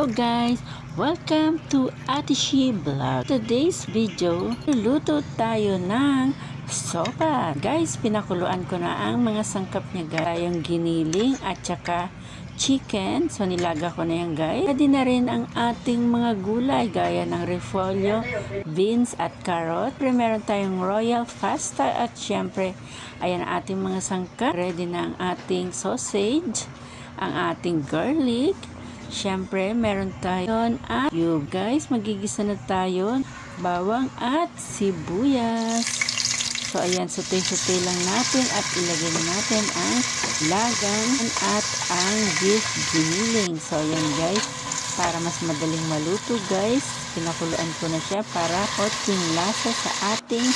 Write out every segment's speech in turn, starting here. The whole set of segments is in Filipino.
Hello guys! Welcome to Ate Shi Vlog. Today's video, luluto tayo ng sopa. Guys, pinakuluan ko na ang mga sangkap niya guys. Yung giniling at saka chicken. So nilaga ko na yan guys. Pwede na rin ang ating mga gulay gaya ng repolyo, beans at carrot. Pero meron tayong royal pasta at syempre ayan ang ating mga sangkap. Ready na ang ating sausage, ang ating garlic. Siyempre, meron tayo at you guys, magigisa na tayo bawang at sibuyas. So, ayan, sutay-sutay lang natin at ilagay na natin ang lagang at ang beef giniling. So, ayan guys, para mas madaling maluto guys, pinakuluan ko na siya para konting lasa sa ating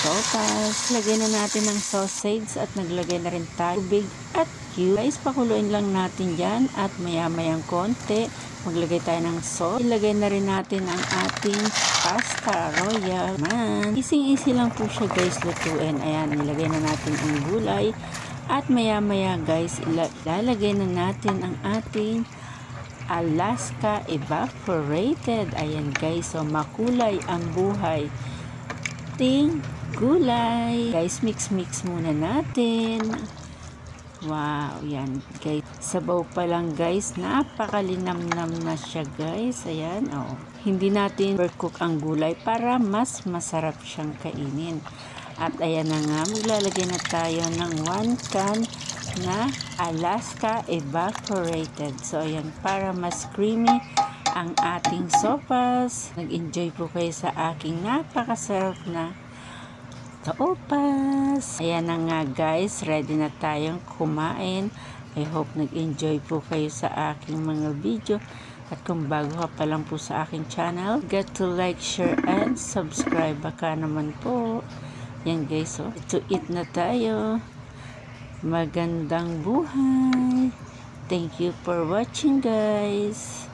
sopas. Lagay na natin ang sausage at naglagay na rin tayo tubig at guys, pakuluin lang natin yan at maya-mayang konti maglagay tayo ng sauce. Ilagay na rin natin ang ating pasta royal man. Easy lang po siya guys lutuin. Ayan, nilagay na natin ang gulay at maya-maya guys ilalagay na natin ang ating Alaska evaporated. Ayan guys, so makulay ang buhay ting gulay. Guys, mix muna natin. Wow, yan guys. Sabaw pa lang guys, napakalinamnam na siya guys. Ayan, oh. Hindi natin overcook ang gulay para mas masarap siyang kainin. At ayan na nga, maglalagay na tayo ng 1 can na Alaska evaporated. So ayan, para mas creamy ang ating sopas. Nag-enjoy po kayo sa aking napakasarap na sopas. Ayan na nga guys, ready na tayong kumain. I hope nag-enjoy po kayo sa aking mga video. At kung bago ka pa lang po sa aking channel, get to like, share, and subscribe. Baka naman po. Yan guys, so to eat na tayo. Magandang buhay. Thank you for watching guys.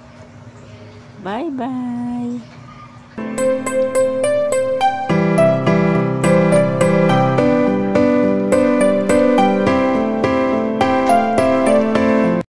Bye bye.